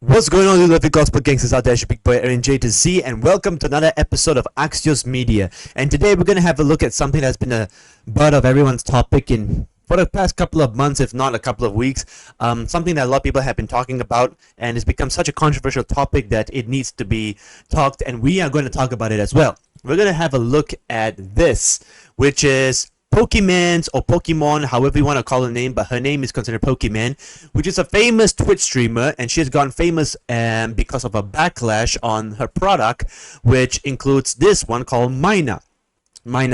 What's going on, you lovely gospel gangsters out there? It's your big boy Aaron J to Z, and welcome to another episode of Axios Media. And today we're gonna have a look at something that's been a butt of everyone's topic in for the past couple of months, if not a couple of weeks. Something that a lot of people have been talking about, and it's become such a controversial topic that it needs to be talked, and we are going to talk about it as well. We're gonna have a look at this, which is Pokimane's or Pokimane, however you want to call her name, but her name is considered Pokimane, which is a famous Twitch streamer, and she has gotten famous because of a backlash on her product, which includes this one called Mina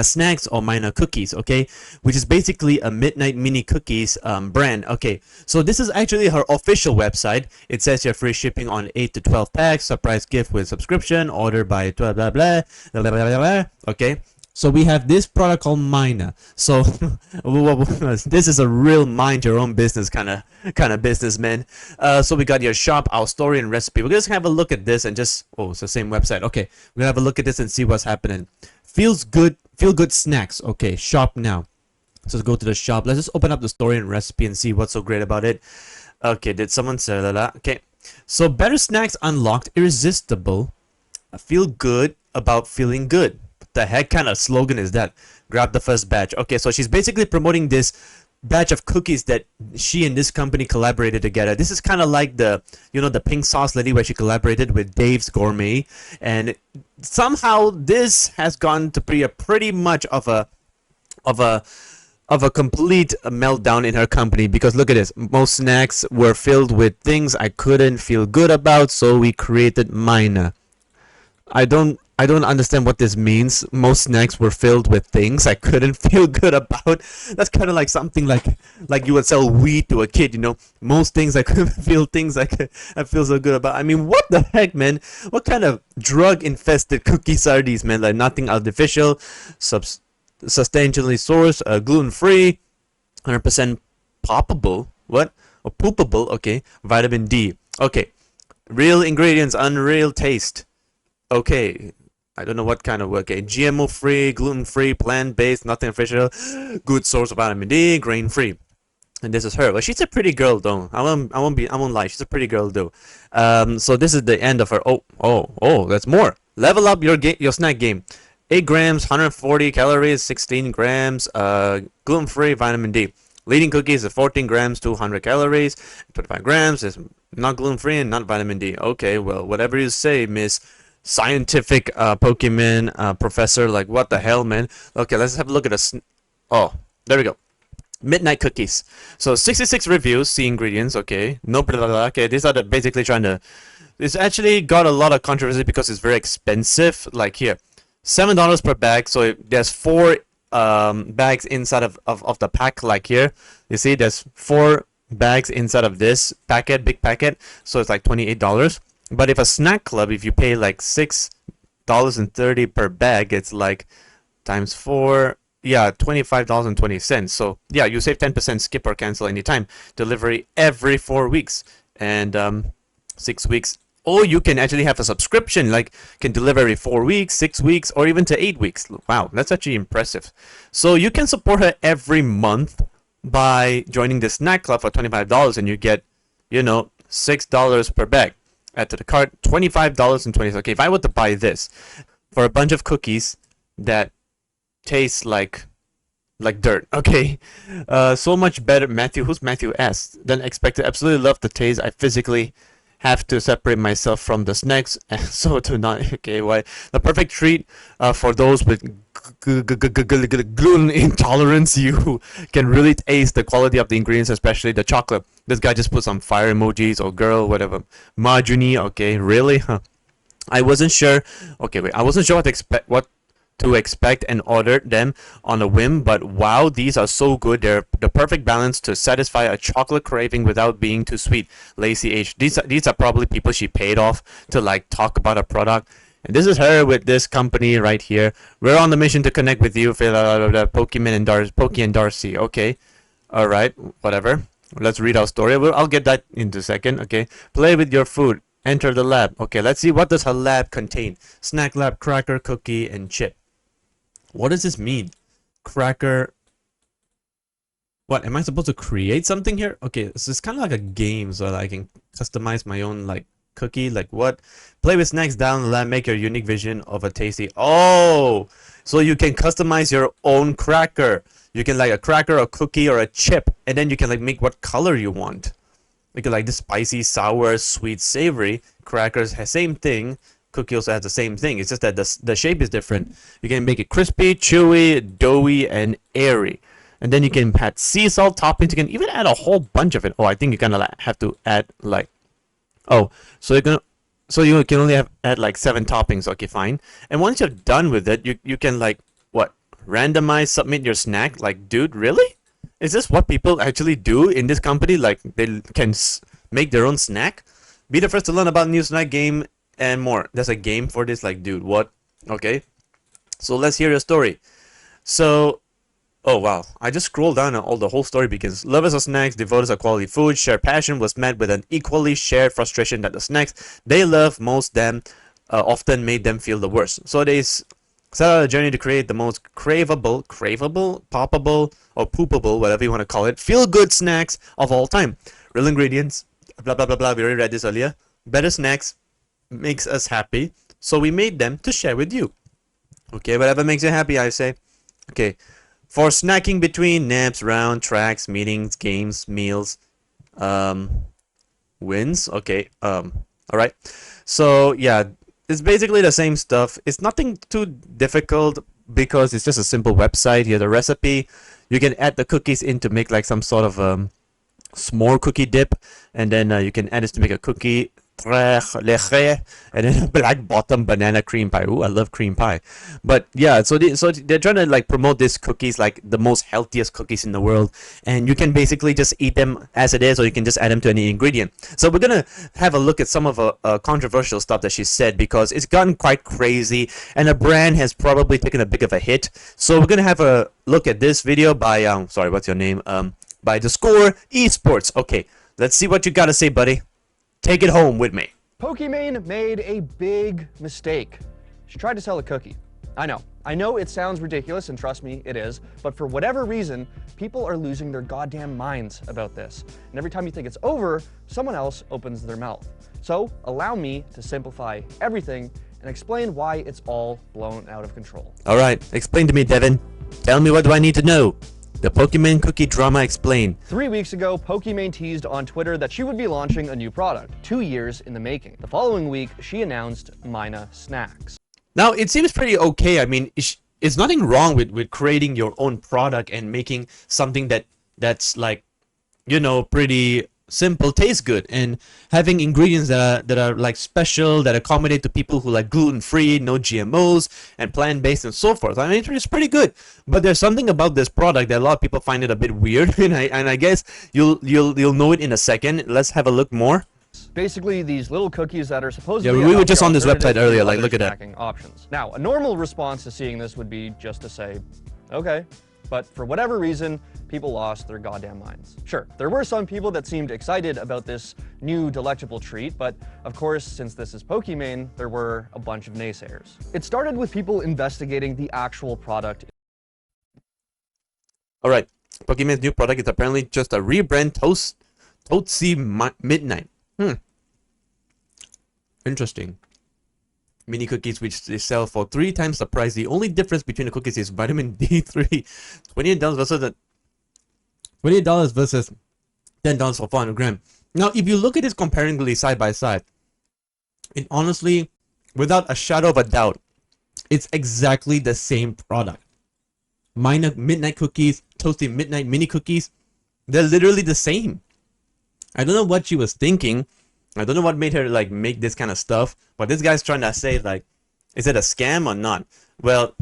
snacks or Mina cookies, okay, which is basically a midnight mini cookies brand. Okay, so this is actually her official website. It says here free shipping on 8 to 12 packs, surprise gift with subscription, order by blah blah blah blah blah blah, blah. Okay, so we have this product called Mina. So this is a real mind your own business kind of business, man. So we got your shop, our story and recipe. We're just gonna have a look at this and just it's the same website. Okay, we're gonna have a look at this and see what's happening. Feel good snacks. Okay, shop now. So let's go to the shop. Let's just open up the story and recipe and see what's so great about it. Okay, did someone say that? Okay, so better snacks unlocked, irresistible. Feel good about feeling good. What the heck kind of slogan is that? Grab the first batch. Okay, so she's basically promoting this batch of cookies that she and this company collaborated together. This is kind of like the the pink sauce lady where she collaborated with Dave's Gourmet, and somehow this has gone to be a pretty much of a complete meltdown in her company, because look at this. Most snacks were filled with things I couldn't feel good about, so we created Mina. I don't understand what this means. Most snacks were filled with things I couldn't feel good about. That's kind of like something like you would sell weed to a kid, you know. Most things I couldn't feel things I feel so good about. I mean, what the heck, man? What kind of drug infested cookies are these, man? Like nothing artificial, sustainably sourced, gluten free, 100% poppable. What? Or poopable? Okay. Vitamin D. Okay. Real ingredients, unreal taste. Okay, I don't know what kind of work. Okay, GMO free, gluten free, plant based, nothing official, good source of vitamin D, grain free. And this is her. Well, she's a pretty girl though. I won't lie. She's a pretty girl though. So this is the end of her. Oh, that's more. Level up your snack game. 8 grams, 140 calories, 16 grams, gluten free, vitamin D. Leading cookies is 14 grams, 200 calories, 25 grams is not gluten free and not vitamin D. Okay, well, whatever you say, Miss Scientific Pokemon professor. Like, what the hell, man? Okay, let's have a look at this. Oh, there we go. Midnight cookies. So 66 reviews, see ingredients. Okay, no blah, blah, blah. Okay, these are basically trying to. It's actually got a lot of controversy because it's very expensive. Like here, $7 per bag. So there's 4 bags inside of the pack. Like here, you see there's 4 bags inside of this packet, big packet. So it's like $28. But if a snack club, if you pay like $6.30 per bag, it's like times 4, yeah, $25.20. So yeah, you save 10%, skip or cancel anytime. Delivery every 4 weeks and 6 weeks. Or you can actually have a subscription, like can deliver every 4 weeks, 6 weeks, or even to 8 weeks. Wow, that's actually impressive. So you can support her every month by joining the snack club for $25, and you get, $6 per bag. Add to the cart, $25.20. Okay, if I were to buy this for a bunch of cookies that taste like dirt, okay, so much better. Who's Matthew S. than expected. Absolutely love the taste. I physically have to separate myself from the snacks, and so to not. Okay, why the perfect treat for those with gluten intolerance. You can really taste the quality of the ingredients, especially the chocolate. This guy just put some fire emojis or girl, whatever. Marjorie, okay, really? Huh. I wasn't sure. Okay, wait. I wasn't sure what to expect and ordered them on a whim, but wow, these are so good. They're the perfect balance to satisfy a chocolate craving without being too sweet. Lacey H. These are probably people she paid off to like talk about a product. And this is her with this company right here. We're on the mission to connect with you, Pokey and Darcy. Okay, all right, whatever. Let's read our story. I'll get that in a second. Okay, play with your food. Enter the lab. Okay, let's see, what does her lab contain? Snack lab, cracker, cookie, and chip. What does this mean? Cracker. What, am I supposed to create something here? Okay, so it's kind of like a game, so that I can customize my own like cookie? Like what? Play with snacks down the line, make your unique vision of a tasty. Oh, so you can customize your own cracker. You can like a cracker, a cookie, or a chip, and then you can like make what color you want. You can like the spicy, sour, sweet, savory. Crackers has same thing. Cookie also has the same thing. It's just that the shape is different. You can make it crispy, chewy, doughy, and airy. And then you can add sea salt toppings. You can even add a whole bunch of it. Oh, I think you kind of like have to add like, oh, so you can only add like 7 toppings. Okay, fine. And once you're done with it, you can like what? Randomize submit your snack. Like, dude, really? Is this what people actually do in this company? Like, they can make their own snack? Be the first to learn about new snack game and more. There's a game for this? Like, dude, what? Okay. So let's hear your story. So, oh wow, I just scrolled down and the whole story begins. Lovers of snacks, devoters of quality food, shared passion was met with an equally shared frustration that the snacks they love most often made them feel the worst. So they set out a journey to create the most craveable, poppable, or poopable, whatever you want to call it, feel-good snacks of all time. Real ingredients, blah blah blah blah. We already read this earlier. Better snacks makes us happy, so we made them to share with you. Okay, whatever makes you happy, I say. Okay. For snacking between naps, round tracks, meetings, games, meals, wins. Okay. All right. So yeah, it's basically the same stuff. It's nothing too difficult because it's just a simple website. Here's a recipe. You can add the cookies in to make like some sort of s'more cookie dip, and then you can add this to make a cookie. And then a black bottom banana cream pie. Ooh, I love cream pie. But yeah, so they're trying to like promote these cookies like the most healthiest cookies in the world, and you can basically just eat them as it is, or you can just add them to any ingredient. So we're gonna have a look at some of controversial stuff that she said, because it's gotten quite crazy, and the brand has probably taken a big of a hit. So we're gonna have a look at this video by sorry, what's your name? By The Score Esports. Okay, let's see what you gotta say, buddy. Take it home with me. Pokimane made a big mistake. She tried to sell a cookie. I know it sounds ridiculous, and trust me, it is, but for whatever reason, people are losing their goddamn minds about this. And every time you think it's over, someone else opens their mouth. So allow me to simplify everything and explain why it's all blown out of control. All right, explain to me, Devin. Tell me, what do I need to know? The Pokimane cookie drama explained. 3 weeks ago, Pokimane teased on Twitter that she would be launching a new product, 2 years in the making. The following week, she announced Mina Snacks. Now, it seems pretty okay. I mean, it's nothing wrong with creating your own product and making something that's like, you know, pretty simple, tastes good, and having ingredients that are like special, that accommodate to people who like gluten-free, no GMOs, and plant-based, and so forth. I mean, it's pretty good. But there's something about this product that a lot of people find it a bit weird, and I guess you'll know it in a second. Let's have a look more. Basically, these little cookies that are supposedly we were just on this website earlier. Like, look at that. Options. Now, a normal response to seeing this would be just to say, okay. But for whatever reason, people lost their goddamn minds. Sure, there were some people that seemed excited about this new delectable treat, but of course, since this is Pokimane, there were a bunch of naysayers. It started with people investigating the actual product. Alright, Pokimane's new product is apparently just a rebrand Tootsie Midnight. Interesting. Mini cookies which they sell for 3 times the price. The only difference between the cookies is vitamin D3. $28 versus $28 versus $10 for 400 grams. Now, if you look at this comparingly side by side, it honestly, without a shadow of a doubt, it's exactly the same product. Mina Midnight cookies, Toasty Midnight mini cookies, they're literally the same. I don't know what she was thinking. I don't know what made her like make this kind of stuff, but this guy's trying to say like, is it a scam or not? Well,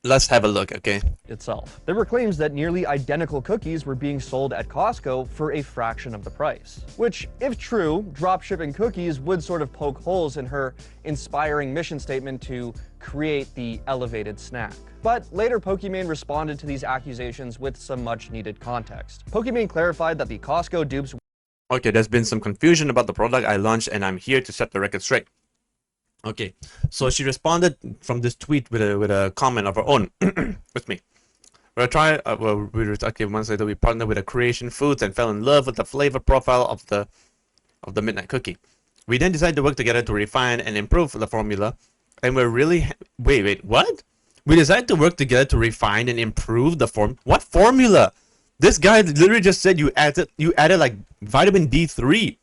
let's have a look, okay? Itself. There were claims that nearly identical cookies were being sold at Costco for a fraction of the price. Which, if true, dropshipping cookies would sort of poke holes in her inspiring mission statement to create the elevated snack. But later, Pokimane responded to these accusations with some much-needed context. Pokimane clarified that the Costco dupes. Okay, there's been some confusion about the product I launched, and I'm here to set the record straight. Okay, so she responded from this tweet with a comment of her own. With me. Months later we partnered with a Creation Foods and fell in love with the flavor profile of the Midnight Cookie. We then decided to work together to refine and improve the formula. And we're really... Wait, what? We decided to work together to refine and improve the What formula? This guy literally just said you added like vitamin D3.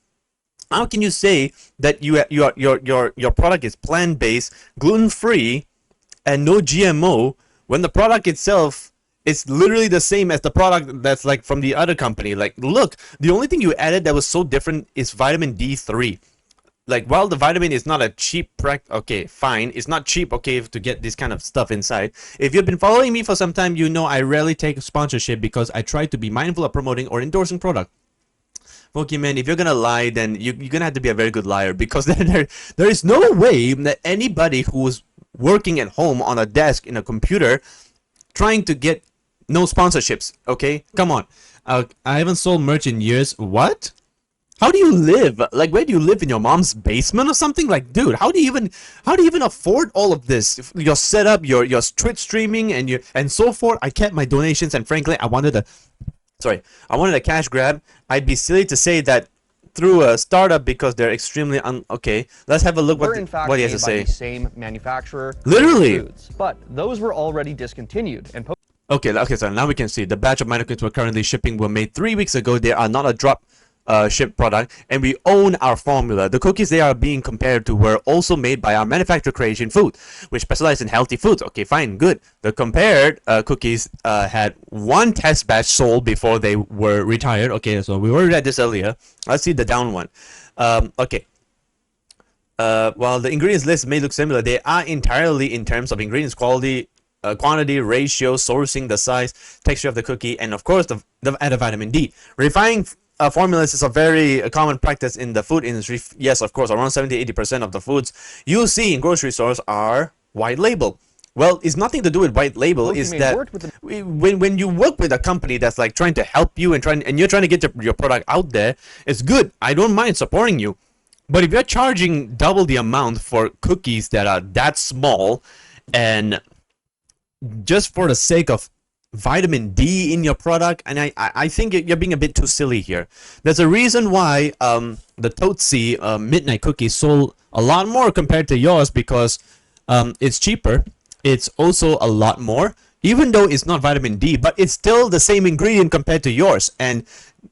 How can you say that your product is plant-based, gluten-free, and no GMO when the product itself is literally the same as the product that's like from the other company? Like, look, the only thing you added that was so different is vitamin D3. Like, while the vitamin is not a cheap okay, fine, it's not cheap, okay, to get this kind of stuff inside. If you've been following me for some time, you know I rarely take sponsorship because I try to be mindful of promoting or endorsing product. Pokimane, if you're gonna lie, then you're gonna have to be a very good liar, because then there is no way that anybody who's working at home on a desk in a computer trying to get no sponsorships. Okay, come on. I haven't sold merch in years. What? How do you live? Like, where do you live? In your mom's basement or something? Like, dude, how do you even afford all of this? Your setup, your Twitch streaming, and so forth. I kept my donations, and frankly, I wanted a cash grab. I'd be silly to say that through a startup because they're extremely okay. Let's have a look what he has to say. The same manufacturer, literally, foods, but those were already discontinued. And okay, so now we can see the batch of mannequins we're currently shipping were made 3 weeks ago. They are not a drop ship product, and we own our formula. The cookies they are being compared to were also made by our manufacturer Creation Food, which specializes in healthy foods. Okay, fine, good. The compared cookies had 1 test batch sold before they were retired. Okay, so we already read this earlier. Let's see the down one. Okay. While the ingredients list may look similar, they are entirely in terms of ingredients quality, quantity, ratio, sourcing, the size, texture of the cookie, and of course the added vitamin D. Refining formulas is a very common practice in the food industry. Yes, of course, around 70-80% of the foods you see in grocery stores are white label. Well, it's nothing to do with white label. Is that when you work with a company that's like trying to help you and you're trying to get your product out there, it's good. I don't mind supporting you. But if you're charging double the amount for cookies that are that small, and just for the sake of vitamin D in your product, and I think you're being a bit too silly here. There's a reason why the Tootsie midnight cookie sold a lot more compared to yours, because it's cheaper. It's also a lot more, even though it's not vitamin D, but it's still the same ingredient compared to yours. And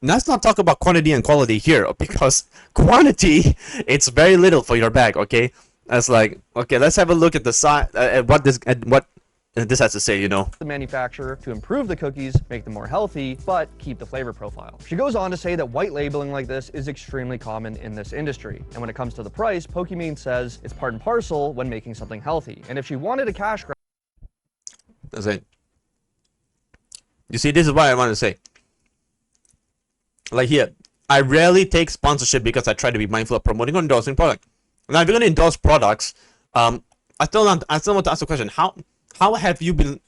let's not talk about quantity and quality here, because quantity, it's very little for your bag. Okay, that's like, okay, let's have a look at the side at what this has to say, you know. The manufacturer to improve the cookies, make them more healthy, but keep the flavor profile. She goes on to say that white labeling like this is extremely common in this industry. And when it comes to the price, Pokimane says it's part and parcel when making something healthy. And if she wanted a cash grab... That's it. You see, this is what I want to say. Like here, I rarely take sponsorship because I try to be mindful of promoting or endorsing product. Now, if you're going to endorse products, I still want to ask the question, how have you been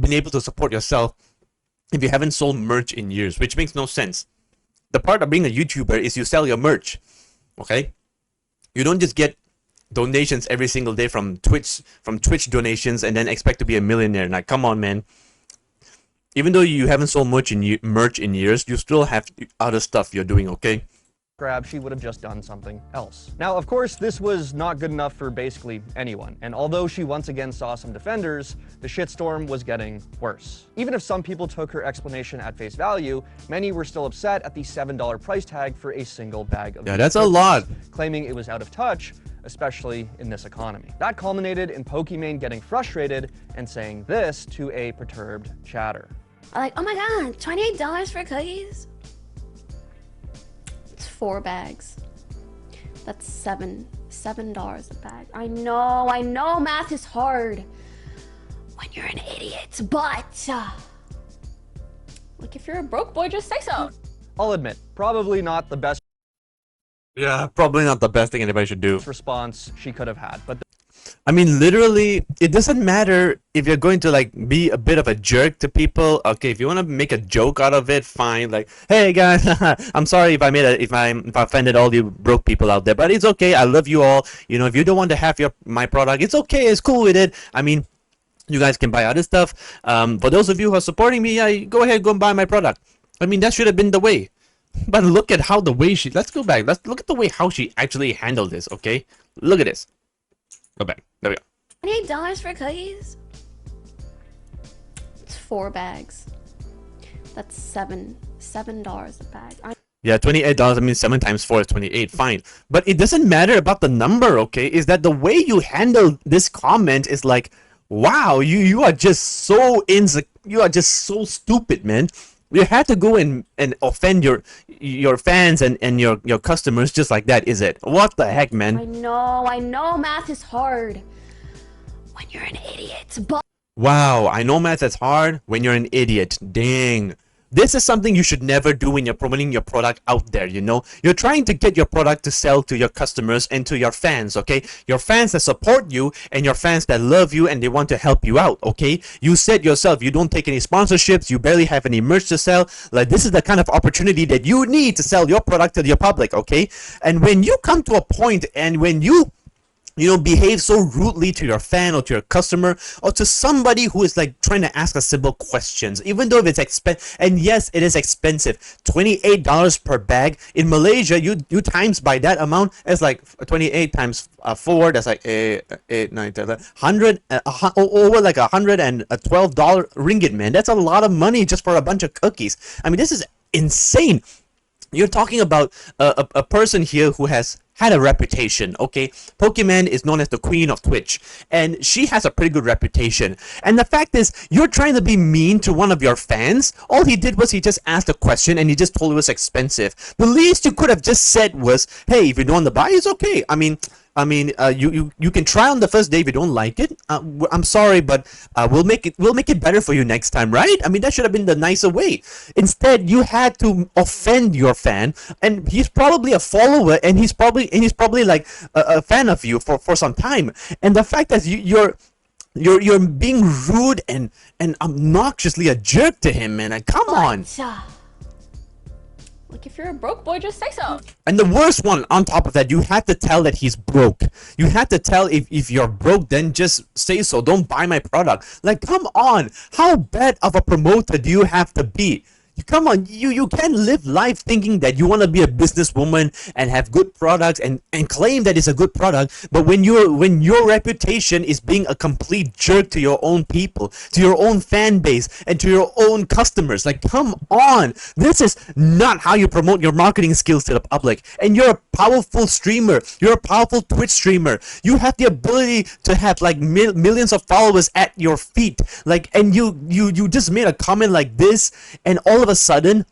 able to support yourself if you haven't sold merch in years? Which makes no sense. The part of being a YouTuber is you sell your merch, okay? You don't just get donations every single day from Twitch donations and then expect to be a millionaire. Now, come on, man. Even though you haven't sold merch in years, you still have other stuff you're doing, okay? Grab, she would have just done something else. Now, of course, this was not good enough for basically anyone, and although she once again saw some defenders, the shitstorm was getting worse. Even if some people took her explanation at face value, many were still upset at the $7 price tag for a single bag of that's a lot, claiming it was out of touch, especially in this economy. That culminated in Pokimane getting frustrated and saying this to a perturbed chatter. Like, oh my god, $28 for cookies? 4 bags. That's $7 a bag. I know math is hard when you're an idiot, but like, if you're a broke boy, just say so. I'll admit, probably not the best. Yeah, probably not the best thing anybody should do. Response she could have had, but I mean, literally, it doesn't matter if you're going to like be a bit of a jerk to people. Okay, if you want to make a joke out of it, fine. Like, hey guys, I'm sorry if I offended all you broke people out there, but it's okay. I love you all. You know, if you don't want to have my product, it's okay. It's cool with it. I mean, you guys can buy other stuff. For those of you who are supporting me, yeah, go ahead, go and buy my product. I mean, that should have been the way. But look at how the way she, let's go back. Let's look at the way how she actually handled this, okay? Look at this. Go back. There we go. $28 for cookies? It's 4 bags. That's $7 a bag. Yeah, $28, I mean 7 times 4 is 28, fine. But it doesn't matter about the number, okay? Is that the way you handle this comment is like, wow, you are just so you are just so stupid, man. You had to go and offend your fans and your customers just like that, is it? What the heck, man? I know math is hard when you're an idiot, but Wow, I know math is hard when you're an idiot. Dang. This is something you should never do when you're promoting your product out there, you know? You're trying to get your product to sell to your customers and to your fans, okay? Your fans that support you and your fans that love you and they want to help you out, okay? You said yourself, you don't take any sponsorships, you barely have any merch to sell. Like, this is the kind of opportunity that you need to sell your product to your public, okay? And when you come to a point and when you behave so rudely to your fan or to your customer or to somebody who is like trying to ask a simple questions, even though if it's expensive, and yes, it is expensive, $28 per bag. In Malaysia, you times by that amount, it's like 28 times 4, that's like 8, 9, 10, 100, over like $112 ringgit, man. That's a lot of money just for a bunch of cookies. I mean, this is insane. You're talking about a person here who has had a reputation, okay? Pokimane is known as the queen of Twitch, and she has a pretty good reputation. And the fact is, you're trying to be mean to one of your fans. All he did was he just asked a question and he just told it was expensive. The least you could have just said was, hey, if you don't want to buy, it's okay. I mean, you can try on the first day if you don't like it. I'm sorry, but we'll make it better for you next time, right? I mean, that should have been the nicer way. Instead, you had to offend your fan, and he's probably a follower, and he's probably like a fan of you for some time. And the fact that you're being rude and obnoxiously a jerk to him, man. Like, come on. Like, if you're a broke boy, just say so. And the worst one, on top of that, you had to tell that he's broke. You had to tell if you're broke, then just say so. Don't buy my product. Like, come on. How bad of a promoter do you have to be? Come on, you can't live life thinking that you want to be a businesswoman and have good products and claim that it's a good product, but when your reputation is being a complete jerk to your own people, to your own fan base, and to your own customers, like, come on. This is not how you promote your marketing skills to the public. And you're a powerful streamer. You're a powerful Twitch streamer. You have the ability to have like millions of followers at your feet. Like, and you just made a comment like this, and all of a sudden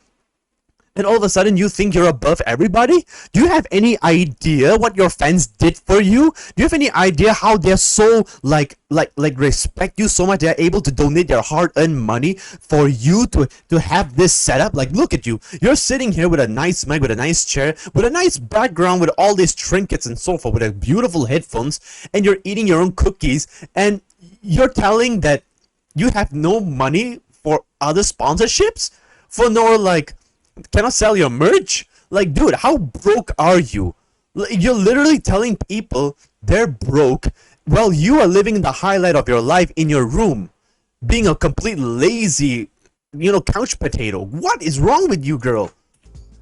you think you're above everybody? Do you have any idea what your fans did for you? Do you have any idea how they're so like respect you so much they're able to donate their hard-earned money for you to have this setup? Like, look at you. You're sitting here with a nice mic, with a nice chair, with a nice background, with all these trinkets and so forth, with a beautiful headphones, and you're eating your own cookies, and you're telling that you have no money for other sponsorships? For no, like, cannot sell your merch? Like, dude, how broke are you? You're literally telling people they're broke while you are living the highlight of your life in your room, being a complete lazy, couch potato. What is wrong with you, girl?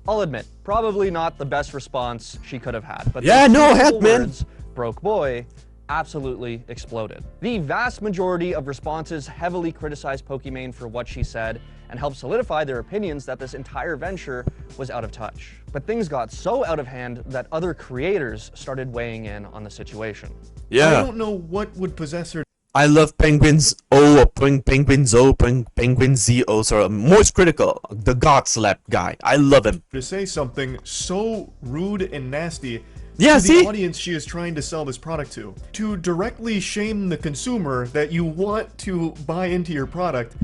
I'll admit, probably not the best response she could have had, but yeah, no, heck, man. Words, broke boy, absolutely exploded. The vast majority of responses heavily criticized Pokimane for what she said and helped solidify their opinions that this entire venture was out of touch. But things got so out of hand that other creators started weighing in on the situation. Yeah. I don't know what would possess her. I love Penguins O or Penguins O, Penguin Z-O, sorry, most critical, the God Slap guy. I love him. To say something so rude and nasty yeah, to see? the audience she is trying to sell this product to directly shame the consumer that you want to buy into your product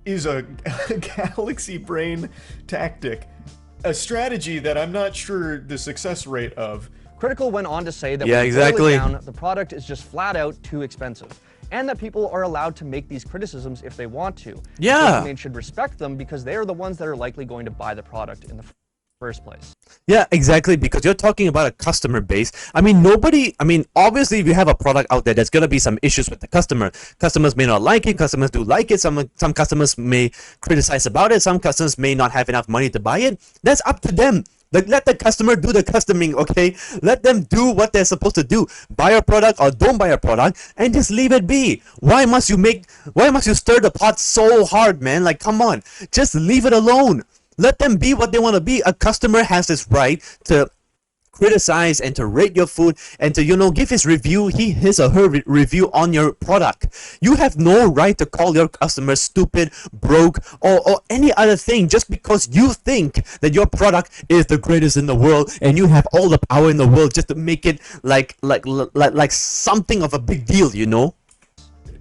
is a galaxy brain tactic, a strategy that I'm not sure the success rate of. Critical went on to say that yeah, when exactly. you boil it down, the product is just flat out too expensive, and that people are allowed to make these criticisms if they want to. Yeah. Pokimane should respect them because they are the ones that are likely going to buy the product in the first place. Yeah, exactly, because you're talking about a customer base. I mean, obviously, if you have a product out there, there's going to be some issues with the customer. Customers may not like it, customers do like it, some customers may criticize about it, some customers may not have enough money to buy it. That's up to them. Let the customer do the customing, okay? Let them do what they're supposed to do. Buy a product or don't buy a product, and just leave it be. Why must you stir the pot so hard, man? Like, come on. Just leave it alone. Let them be what they want to be. A customer has this right to criticize and to rate your food and to, give his review, his or her review on your product. You have no right to call your customers stupid, broke, or any other thing just because you think that your product is the greatest in the world and you have all the power in the world just to make it like something of a big deal.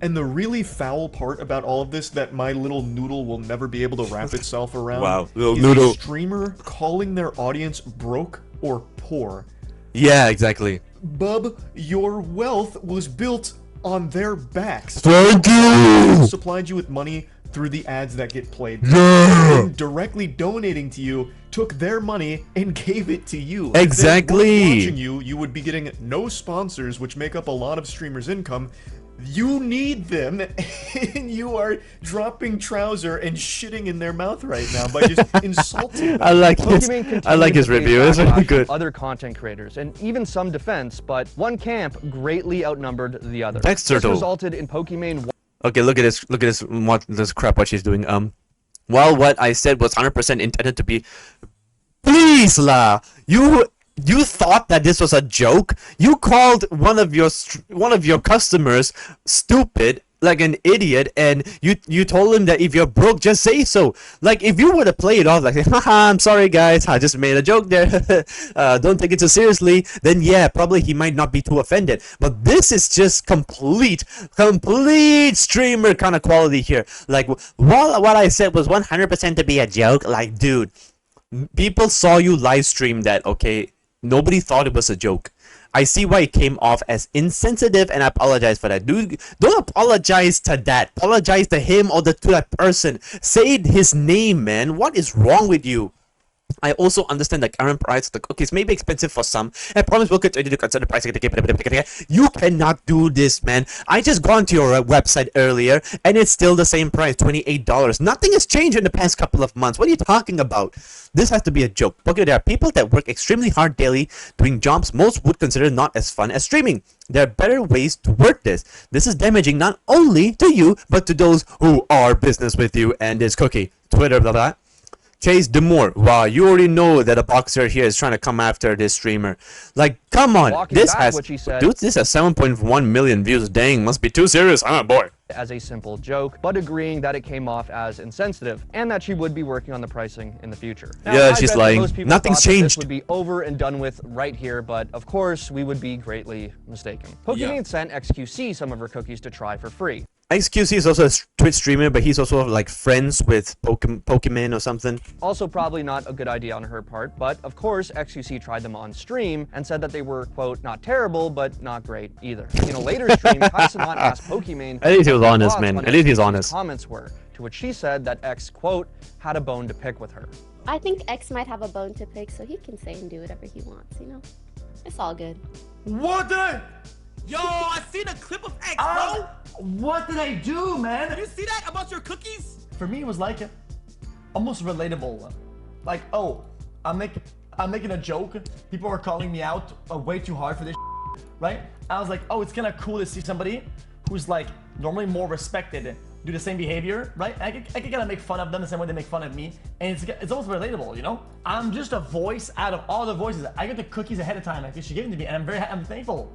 And the really foul part about all of this that my little noodle will never be able to wrap itself around Wow, little is noodle. a streamer calling their audience broke or poor. Yeah, exactly. Bub, your wealth was built on their backs. Thank you! Supplied you with money through the ads that get played. Yeah. And directly donating to you, took their money and gave it to you. Exactly. If they weren't watching you, you would be getting no sponsors, which make up a lot of streamers' income. You need them, and you are dropping trouser and shitting in their mouth right now by just insulting them. I like his Continued review. to It's face very backlash good. from other content creators, and even some defense, but one camp greatly outnumbered the other. Dexter, This though. resulted in Pokimane. Okay, look at this crap what she's doing. While what I said was 100% intended to be, please lah, you thought that this was a joke? You called one of your customers stupid, like an idiot, and you told him that if you're broke, just say so. Like, if you were to play it off like, haha, I'm sorry guys, I just made a joke there, don't take it too seriously, then yeah, probably he might not be too offended. But this is just complete streamer kind of quality here. Like, while what I said was 100% to be a joke, like, dude, people saw you live stream that, okay? Nobody thought it was a joke. I see why it came off as insensitive, and I apologize for that. Dude, don't apologize to that. Apologize to him or to that person. Say his name, man. What is wrong with you? I also understand the current price of the cookies may be expensive for some. I promise we'll continue to consider the price. You cannot do this, man. I just gone to your website earlier, and it's still the same price, $28. Nothing has changed in the past couple of months. What are you talking about? This has to be a joke. Okay, there are people that work extremely hard daily doing jobs most would consider not as fun as streaming. There are better ways to work this. This is damaging not only to you, but to those who are business with you and this cookie. Twitter, blah, blah. Chase Demore. Wow, you already know that a boxer here is trying to come after this streamer. Like, come on. Walking This back has, what she said. dude, this has 7.1 million views. Dang, must be too serious. I'm a boy. As a simple joke, but agreeing that it came off as insensitive and that she would be working on the pricing in the future. Now, Yeah, I she's bet that lying. most people Nothing's thought that changed. This would be over and done with right here, but of course we would be greatly mistaken. Pokimane sent XQC some of her cookies to try for free. XQC is also a Twitch streamer, but he's also like friends with Pokimane or something. Also probably not a good idea on her part, but of course XQC tried them on stream and said that they were, quote, not terrible, but not great either. In a later stream, Kaisamon asked Pokimane At least he was what her honest, thoughts man. on At least he's XQC's honest. comments were, to which she said that X, quote, had a bone to pick with her. I think X might have a bone to pick, so he can say and do whatever he wants, It's all good. What the? Yo, I seen a clip of X, bro. What did I do, man? Did you see that about your cookies? For me, it was like almost relatable. Like, oh, I'm making a joke. People are calling me out way too hard for this, right? I was like, oh, it's kind of cool to see somebody who's like normally more respected do the same behavior, right? I can kind of make fun of them the same way they make fun of me, and it's almost relatable, I'm just a voice out of all the voices. I got the cookies ahead of time, like she gave them to me, and I'm thankful.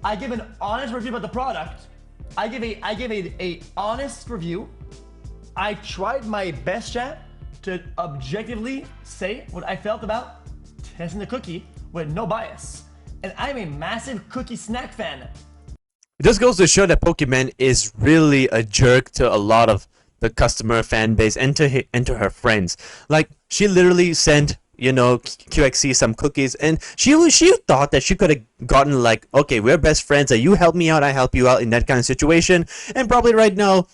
I give an honest review about the product. I give a honest review. I tried my best, chat, to objectively say what I felt about testing the cookie with no bias. And I'm a massive cookie snack fan. It just goes to show that Pokimane is really a jerk to a lot of the customer fan base and to her friends. Like, she literally sent, QXC some cookies, and she thought that she could have gotten like, okay, we're best friends, you help me out, I help you out in that kind of situation, and probably right now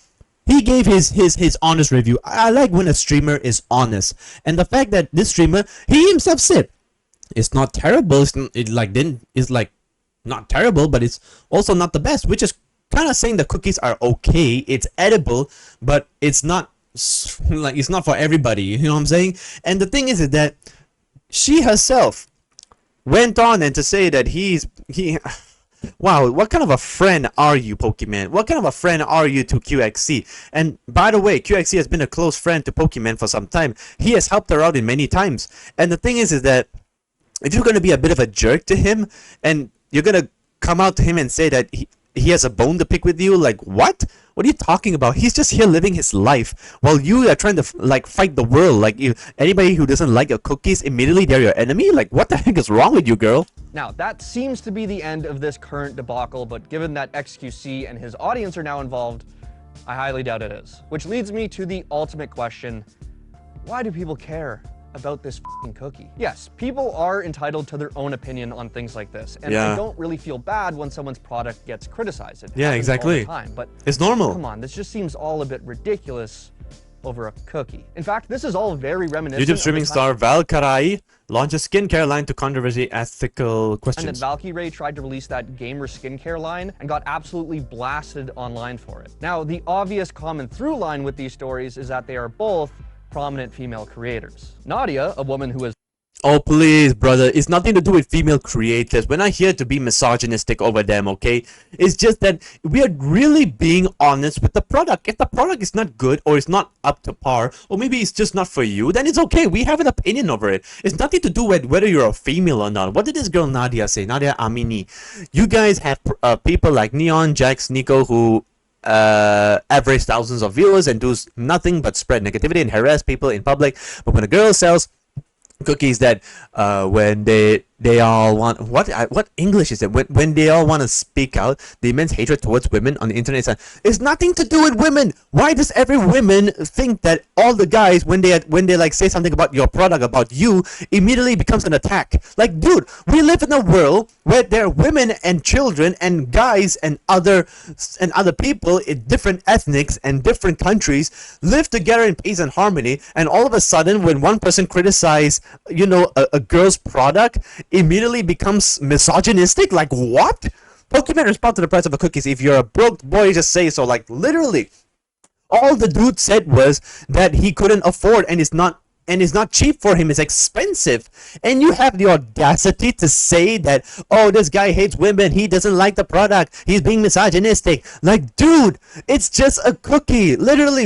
He gave his honest review. I like when a streamer is honest, and the fact that this streamer, he himself said, it's not terrible. It's like not terrible, but it's also not the best, which is kind of saying the cookies are okay. It's edible, but it's not like it's not for everybody. You know what I'm saying? And the thing is that she herself went on and to say that he. Wow, what kind of a friend are you, Pokimane? What kind of a friend are you to QXC? And by the way, QXC has been a close friend to Pokimane for some time. He has helped her out in many times. And the thing is that if you're going to be a bit of a jerk to him and you're going to come out to him and say that he has a bone to pick with you, like what? What are you talking about? He's just here living his life while you are trying to like fight the world. Like anybody who doesn't like your cookies, immediately they're your enemy. Like what the heck is wrong with you, girl? Now, that seems to be the end of this current debacle, but given that XQC and his audience are now involved, I highly doubt it is. Which leads me to the ultimate question: why do people care about this f***ing cookie? Yes, people are entitled to their own opinion on things like this, and I don't really feel bad when someone's product gets criticized. It happens exactly. all the time, but it's normal. Come on, this just seems all a bit ridiculous over a cookie. In fact, this is all very reminiscent YouTube streaming star Valkyrie launches skincare line to controversy ethical questions. And that Valkyrie tried to release that gamer skincare line and got absolutely blasted online for it. Now, the obvious common through line with these stories is that they are both prominent female creators. Nadia, a woman who has Oh please, brother, it's nothing to do with female creators. We're not here to be misogynistic over them, okay? It's just that we are really being honest with the product. If the product is not good or it's not up to par, or maybe it's just not for you, then it's okay. We have an opinion over it. It's nothing to do with whether you're a female or not. What did this girl Nadia say? Nadia Amini. You guys have people like Neon, Jax, Nico who average thousands of viewers and do nothing but spread negativity and harass people in public. But when a girl sells cookies that when they all want what English is it when they all want to speak out the immense hatred towards women on the internet, it's nothing to do with women. Why does every woman think that all the guys when they like say something about your product, about you, immediately becomes an attack? Like, dude, we live in a world where there are women and children and guys and other people in different ethnics and different countries live together in peace and harmony, and all of a sudden when one person criticizes a girl's product, immediately becomes misogynistic. Like what? Pokimane respond to the price of the cookies. If you're a broke boy, just say so. Like literally, all the dude said was that he couldn't afford, and it's not cheap for him. It's expensive. And you have the audacity to say that, oh, this guy hates women, he doesn't like the product, he's being misogynistic. Like, dude, it's just a cookie. Literally,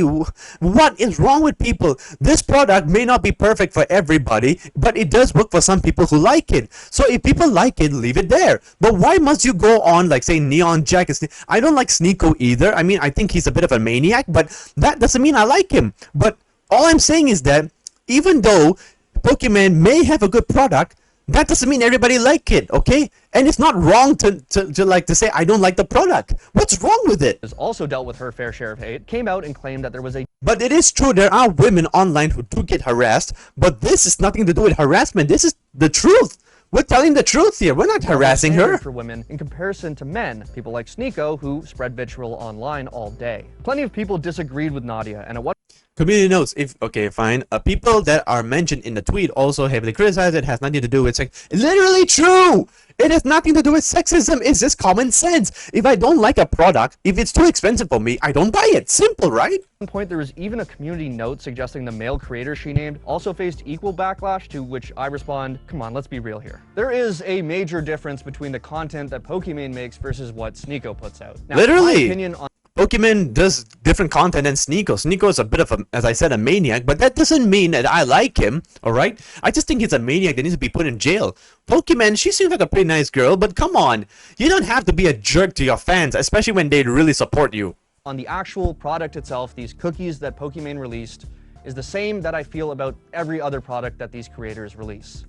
what is wrong with people? This product may not be perfect for everybody, but it does work for some people who like it. So if people like it, leave it there. But why must you go on like saying Neon Jack is... I don't like Sneeko either. I mean, I think he's a bit of a maniac, but that doesn't mean I like him. But all I'm saying is that even though Pokimane may have a good product, that doesn't mean everybody like it, okay? And it's not wrong to say I don't like the product. What's wrong with it? has also dealt with her fair share of hate, came out and claimed that there was a... But it is true, there are women online who do get harassed, but this is nothing to do with harassment. This is the truth. We're telling the truth here. We're not harassing her. For women in comparison to men, people like Sneeko who spread vitriol online all day. Plenty of people disagreed with Nadia, and at what... Community notes, okay, fine. People that are mentioned in the tweet also heavily criticized it. Has nothing to do with sex. Literally true! It has nothing to do with sexism. It's just common sense. If I don't like a product, if it's too expensive for me, I don't buy it. Simple, right? At one point, there was even a community note suggesting the male creator she named also faced equal backlash, to which I respond, come on, let's be real here. There is a major difference between the content that Pokimane makes versus what Sneeko puts out. Now, literally! my opinion on Pokimane does different content than Sneeko. Sneeko is a bit of a, as I said, a maniac, but that doesn't mean that I like him, alright? I just think he's a maniac that needs to be put in jail. Pokimane, she seems like a pretty nice girl, but come on. You don't have to be a jerk to your fans, especially when they really support you. On the actual product itself, these cookies that Pokimane released is the same that I feel about every other product that these creators release.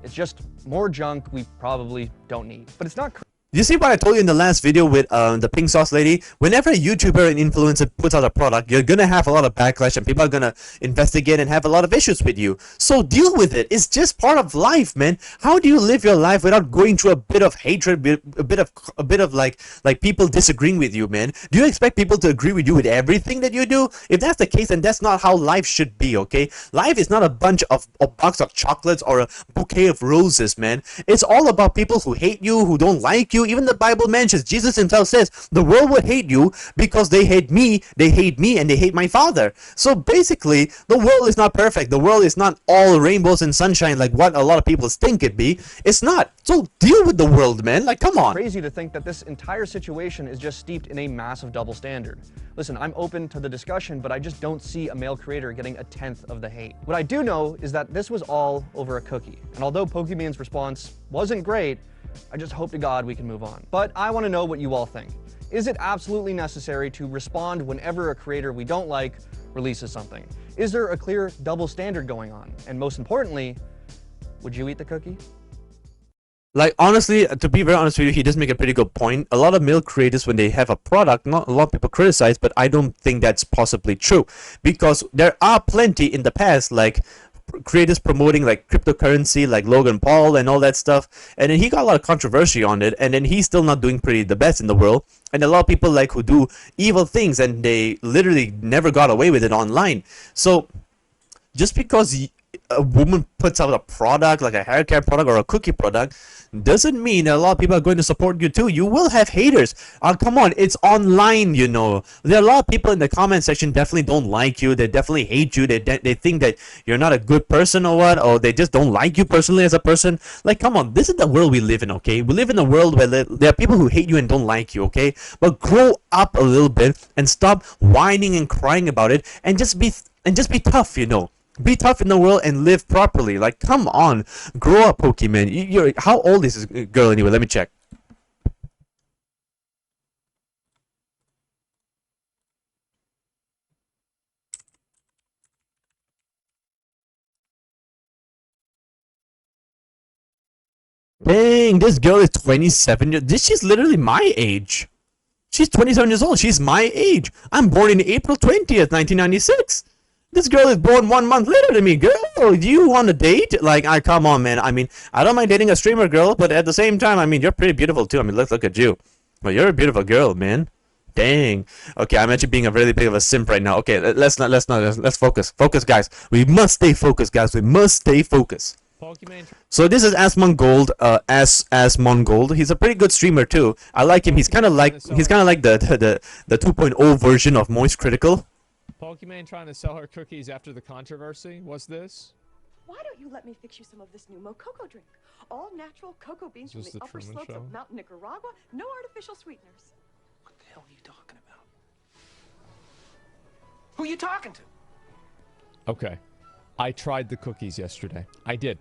It's just more junk we probably don't need. But it's not... You see what I told you in the last video with the pink sauce lady? Whenever a YouTuber and influencer puts out a product, you're gonna have a lot of backlash and people are gonna investigate and have a lot of issues with you. So deal with it. It's just part of life, man. How do you live your life without going through a bit of hatred, a bit of like people disagreeing with you, man? Do you expect people to agree with you with everything that you do? If that's the case, then that's not how life should be, okay? Life is not a bunch of a box of chocolates or a bouquet of roses, man. It's all about people who hate you, who don't like you. Even the Bible mentions, Jesus himself says, the world would hate you because they hate me, and they hate my Father. So basically, the world is not perfect. The world is not all rainbows and sunshine like what a lot of people think it be. It's not. So deal with the world, man. Like, come on. Crazy to think that this entire situation is just steeped in a massive double standard. Listen, I'm open to the discussion, but I just don't see a male creator getting a tenth of the hate. What I do know is that this was all over a cookie. And although Pokimane's response wasn't great, I just hope to God we can move on. But I want to know what you all think. Is it absolutely necessary to respond whenever a creator we don't like releases something? Is there a clear double standard going on? And most importantly, would you eat the cookie? Like, honestly, to be very honest with you, he does make a pretty good point. A lot of male creators, when they have a product, not a lot of people criticize, but I don't think that's possibly true. Because there are plenty in the past, like creators promoting like cryptocurrency, like Logan Paul and all that stuff, and then he got a lot of controversy on it, and then he's still not doing pretty the best in the world. And a lot of people like who do evil things, and they literally never got away with it online. So just because a woman puts out a product like a hair care product or a cookie product doesn't mean that a lot of people are going to support you too. You will have haters. Come on, it's online, you know. There are a lot of people in the comment section definitely don't like you. They definitely hate you. They think that you're not a good person or what, or they just don't like you personally as a person. Like, come on, this is the world we live in, okay? We live in a world where there are people who hate you and don't like you, okay? But grow up a little bit and stop whining and crying about it, and just be tough, you know. Be tough in the world and live properly. Like, come on, grow up, Pokimane. You're how old is this girl anyway? Let me check. Dang, this girl is 27. She's literally my age. She's 27 years old. She's my age. I'm born in April 20th, 1996. This girl is born 1 month later than me. Girl, do you want to date? Like, come on, man. I mean, I don't mind dating a streamer girl, but at the same time, I mean, you're pretty beautiful too. I mean, look at you. But you're a beautiful girl, man. Dang. Okay, I'm actually being a really big of a simp right now. Okay, let's focus. Focus, guys. We must stay focused, guys. We must stay focused. Pokimane. So this is Asmongold, Asmongold. He's a pretty good streamer too. I like him. He's kind of like the 2.0 version of Moist Critical. Pokimane trying to sell her cookies after the controversy. What's this? Why don't you let me fix you some of this new mococo drink? All natural cocoa beans from Is this the the upper Truman slopes Show? of Mountain Nicaragua. No artificial sweeteners. What the hell are you talking about? Who are you talking to? Okay. I tried the cookies yesterday. I did.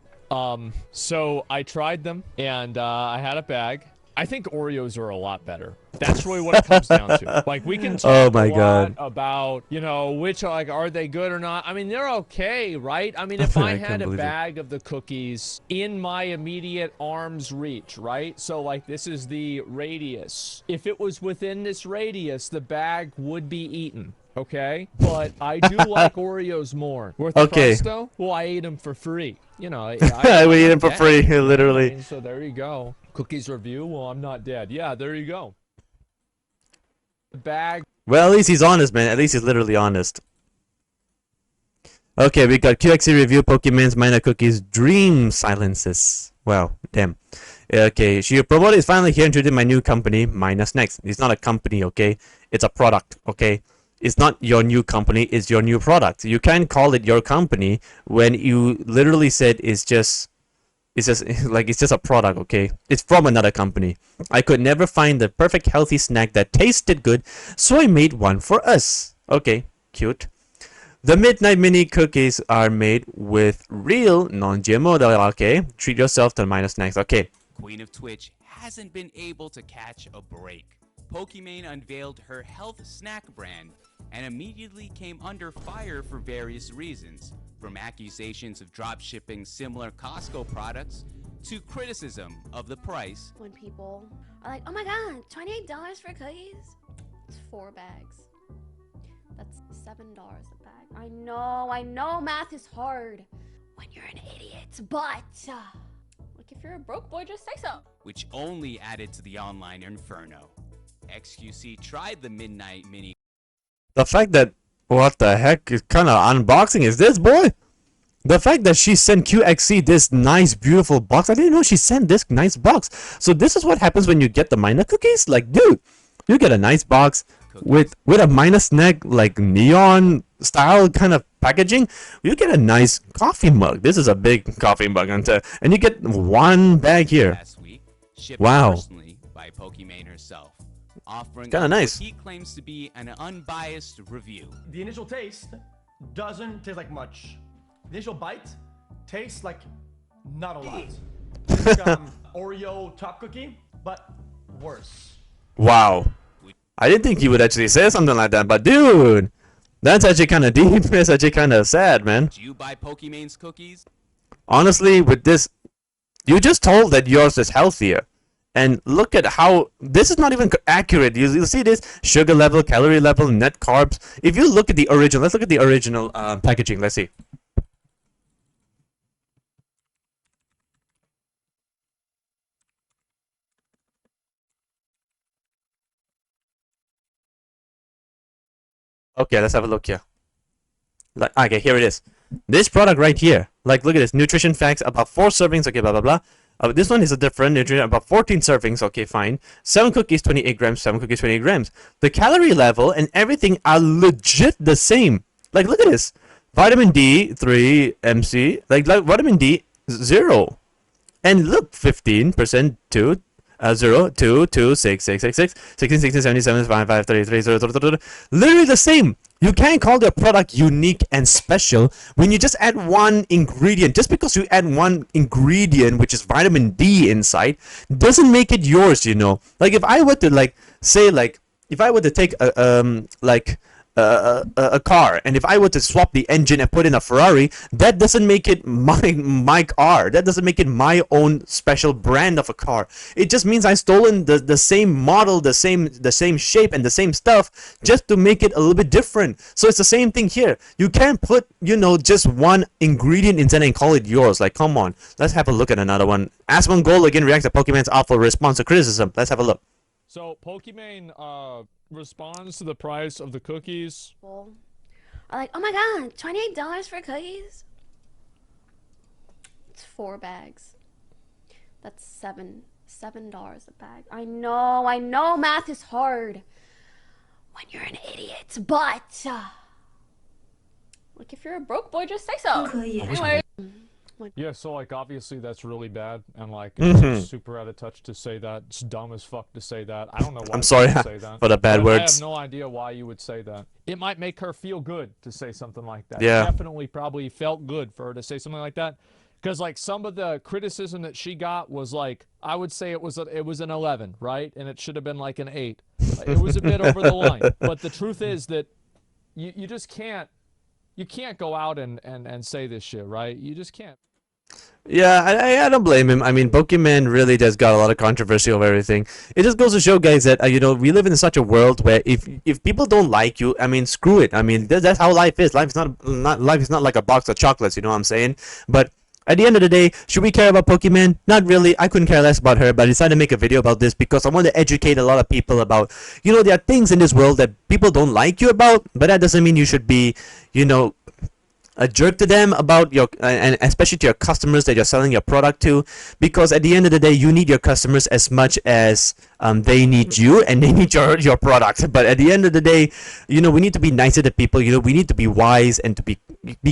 So I tried them, and I had a bag. I think Oreos are a lot better. That's really what it comes down to. Like, we can talk a lot about, you know, which, like, are they good or not? I mean, they're okay, right? I mean, if I had a bag of the cookies in my immediate arm's reach, right? So, like, this is the radius. If it was within this radius, the bag would be eaten. Okay, but I do like Oreos more. Worth the price, though? Well, I ate them for free. You know, I would eat them for free, literally. I mean, so there you go. Cookies review. Well, I'm not dead. Yeah, there you go. Bag. Well, at least he's honest, man. At least he's literally honest. Okay, we got QXC review Pokimane's Minor Cookies Dream Silences. Wow, damn. Okay, she promoted is finally here introducing my new company, Minus Next. It's not a company, okay? It's a product, okay? It's not your new company, it's your new product. You can't call it your company when you literally said it's just a product, okay? It's from another company. I could never find the perfect healthy snack that tasted good, so I made one for us. Okay, cute. The Midnight Mini cookies are made with real non-GMO. Okay, treat yourself to Minus Snacks. Okay. Queen of Twitch hasn't been able to catch a break. Pokimane unveiled her health snack brand and immediately came under fire for various reasons, from accusations of drop shipping similar Costco products to criticism of the price. When people are like, oh my god, $28 for cookies? It's 4 bags. That's $7 a bag. I know math is hard when you're an idiot, but like if you're a broke boy, just say so. Which only added to the online inferno. XQC tried the midnight mini. The fact that, what the heck kind of unboxing is this, boy? The fact that she sent QXC this nice, beautiful box. I didn't know she sent this nice box. So this is what happens when you get the minor cookies. Like, dude, you get a nice box with a minor snack, like neon style kind of packaging. You get a nice coffee mug. This is a big coffee mug, and you get 1 bag here. Last week, shipped Wow. personally by Pokimane herself, offering Kinda what nice. he claims to be an unbiased review. The initial taste doesn't taste like much. The initial bite tastes like not a lot. It's like, Oreo top cookie, but worse. Wow. I didn't think you would actually say something like that, but dude, that's actually kind of deep. It's actually kind of sad, man. Do you buy Pokimane's cookies? Honestly, with this, you just told that yours is healthier. And look at how, this is not even accurate. You'll see this, sugar level, calorie level, net carbs. If you look at the original, let's look at the original packaging. Let's see. Okay, let's have a look here. Like, okay, here it is. This product right here. Like, look at this. Nutrition facts, about 4 servings. Okay, blah, blah, blah. This one is a different nutrition, about 14 servings. Okay, fine. 7 cookies, 28 grams. 7 cookies, 28 grams. The calorie level and everything are legit the same. Like, look at this. Vitamin D, 3 MC. Like vitamin D, 0. And look, 15%, 2. 0, 2, 2, 6, 6, 6, 6, 16, 16, 77, 5, 5, 33, 0, 0, 0, 0. Literally the same. You can't call their product unique and special when you just add 1 ingredient. Just because you add 1 ingredient, which is vitamin D inside, doesn't make it yours, you know. Like if I were to like say like if I were to take a car, and if I were to swap the engine and put in a Ferrari, that doesn't make it my car. That doesn't make it my own special brand of a car. It just means I stolen the same model, the same shape and the same stuff just to make it a little bit different. So it's the same thing here. You can't put, you know, just 1 ingredient inside and call it yours. Like, come on. Let's have a look at another one. Asmon Gold again reacts to Pokimane's awful response to criticism. Let's have a look. So Pokimane responds to the price of the cookies. People are like, oh my god, $28 for cookies? It's 4 bags. That's $7 a bag. I know math is hard when you're an idiot, but like if you're a broke boy, just say so. Anyway. Yeah, so like obviously that's really bad, and like it's super out of touch to say that. It's dumb as fuck to say that. I don't know why I'm sorry you would say that. for the bad But words. I have no idea why you would say that. It might make her feel good to say something like that. Yeah. It definitely probably felt good for her to say something like that. Because like some of the criticism that she got was like, I would say it was an 11, right? And it should have been like an 8. It was a bit over the line. But the truth is that you just can't, you can't go out and say this shit, right? You just can't. Yeah, I don't blame him. I mean, Pokimane really just got a lot of controversy over everything. It just goes to show, guys, that you know, we live in such a world where if people don't like you, I mean, screw it. I mean, that's how life is. Life is not like a box of chocolates. You know what I'm saying? But at the end of the day, should we care about Pokimane? Not really. I couldn't care less about her, but I decided to make a video about this because I want to educate a lot of people about, you know, there are things in this world that people don't like you about, but that doesn't mean you should be, you know, a jerk to them about your, and especially to your customers that you're selling your product to, because at the end of the day, you need your customers as much as they need you and they need your product. But at the end of the day, you know, we need to be nicer to people. You know, we need to be wise and to be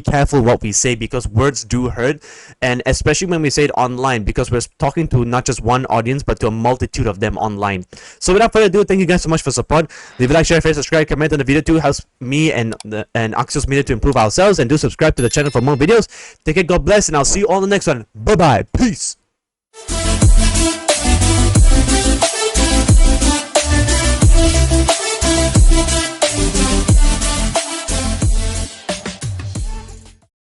careful what we say, because words do hurt, and especially when we say it online, because we're talking to not just one audience but to a multitude of them online. So without further ado, thank you guys so much for support. Leave a like, share, subscribe, comment on the video too. Helps me and Axios Media to improve ourselves, and do subscribe to the channel for more videos. Take care, God bless, and I'll see you all in the next one. Bye bye, peace.